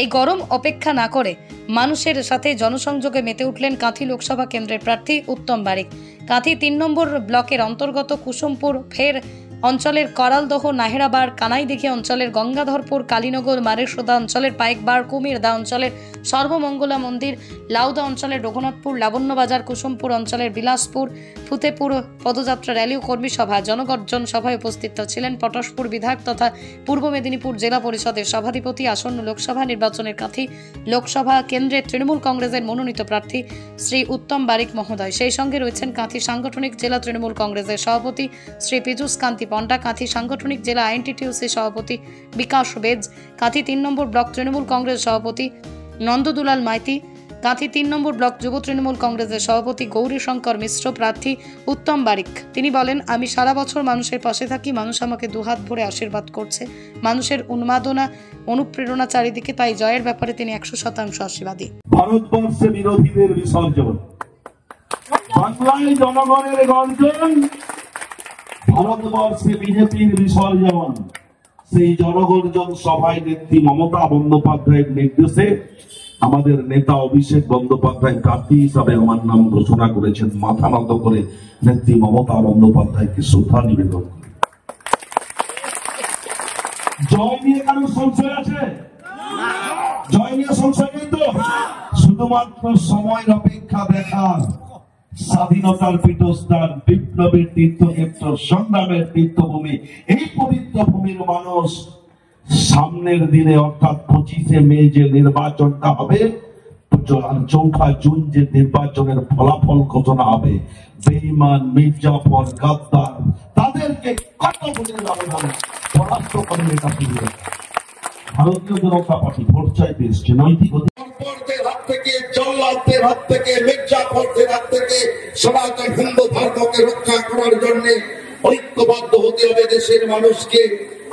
এই গরম অপেক্ষা না করে মানুষের সাথে জনসংযোগে মেতে উঠলেন কাঁথি লোকসভা কেন্দ্রের প্রার্থী উত্তম বারিক। কাঁথি ৩ নম্বর ব্লকের অন্তর্গত কুসুমপুর ফের অঞ্চলের করালদহ, নাহেরাবাড়, কানাইদিঘি অঞ্চলের গঙ্গাধরপুর, কালীনগর, মারেশোদা অঞ্চলের পাইকবাড়, কুমিরদা অঞ্চলের সর্বমঙ্গলা মন্দির, লাউদা অঞ্চলের রঘুনাথপুর, লাবণ্যবাজার, কুসুমপুর অঞ্চলের বিলাসপুর, ফুতেপুর পদযাত্রা র্যালি ও কর্মী সভা, জনগর্জন সভায় উপস্থিত ছিলেন পটাশপুর বিধায়ক তথা পূর্ব মেদিনীপুর জেলা পরিষদের সভাধিপতি, আসন্ন লোকসভা নির্বাচনের কাঁথি লোকসভা কেন্দ্রের তৃণমূল কংগ্রেসের মনোনীত প্রার্থী শ্রী উত্তম বারিক মহোদয়। সেই সঙ্গে রয়েছেন কাঁথি সাংগঠনিক জেলা তৃণমূল কংগ্রেসের সভাপতি শ্রী পীযূষ কান্তি পণ্ডা, কাঁথি সাংগঠনিক জেলা আইএনটিটিউসি সভাপতি বিকাশ বেজ, কাঁথি ৩ নম্বর ব্লক তৃণমূল কংগ্রেস সভাপতি নন্দদুলাল মাইতি, কাঁথি ৩ নম্বর ব্লক যুব তৃণমূল কংগ্রেসের সভাপতি গৌরীশঙ্কর মিশ্র, প্রার্থী উত্তম বারিক। তিনি বলেন, আমি সারা বছর মানুষের পাশে থাকি, মানুষ আমাকে দুহাত ভরে আশীর্বাদ করছে, মানুষের উন্মাদনা অনুপ্রেরণা চারিদিকে, তাই জয়ের ব্যাপারে তিনি 100% আশীর্বাদী। ভারতবর্ষে বিরোধীদের বিসর্জন, বাংলায় জনগণের গর্জন, ভারতবর্ষে বিজেপির বিসর্জন। সেই জনগর্জন সভায় নেত্রী মমতা বন্দ্যোপাধ্যায়ের নির্দেশে আমাদের নেতা অভিষেক বন্দ্যোপাধ্যায় প্রার্থী হিসাবে আমার নাম ঘোষণা করেছেন। মাথা নত করে নেত্রী মমতা বন্দ্যোপাধ্যায়কে শ্রদ্ধা নিবেদন করে। জয় নিয়ে কারো সংশয় আছে? জয় নিয়ে সংশয় নেই তো? শুধুমাত্র সময়ের অপেক্ষা দেখার, স্বাধীনতার পীঠস্থান, বিপ্লবের তীর্থক্ষেত্র, সংগ্রামের তীর্থভূমি, এই পবিত্র ভূমির মানুষ সামনের দিনে অর্থাৎ 25শে মে যে নির্বাচনটা হবে, 4 জুন যে নির্বাচনের ফলাফল ঘোষণা হবে, বেঈমান, মির্জাফর, গাদ্দার তাদেরকে কত বলে ব্যবধানে পরাস্ত করে এটা ফিরে ভারতীয় জনতা পার্টি ভোট চাইতে এসছে। নৈতিক অধিকারের হাত থেকে, জল্লাদদের হাত থেকে, মির্জাফরদের হাত থেকে সনাতন হিন্দু ধর্মকে রক্ষা করার জন্য ঐক্যবদ্ধ হতে হবে দেশের মানুষকে।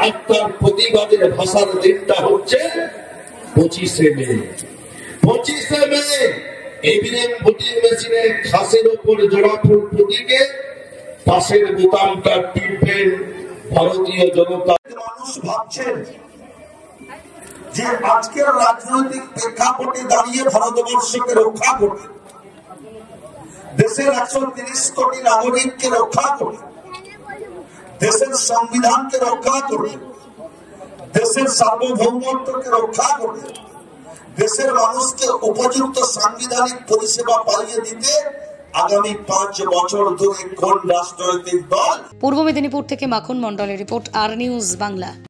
আর তার প্রতিবাদের ভাষার দিনটা হচ্ছে 25শে মে। 25শে মে ইভিএম ভোটিং মেশিনে খাসের ওপর জোড়াফুল প্রতীকে পাশের বোতামটা টিপবেন ভারতীয় জনতা। মানুষ ভাবছেন যে আজকের রাজনৈতিক প্রেক্ষাপটে দাঁড়িয়ে ভারতবর্ষকে রক্ষা করবে, দেশের 130 কোটি নাগরিককে রক্ষা করবে, দেশের সংবিধানকে রক্ষা করবে, দেশের সার্বভৌমত্বকে রক্ষা করবে, দেশের মানুষকে উপযুক্ত সাংবিধানিক পরিষেবা পাইয়ে দিতে আগামী 5 বছর ধরে কোন রাজনৈতিক দল। পূর্ব মেদিনীপুর থেকে মাখন মণ্ডলের রিপোর্ট, আর নিউজ বাংলা।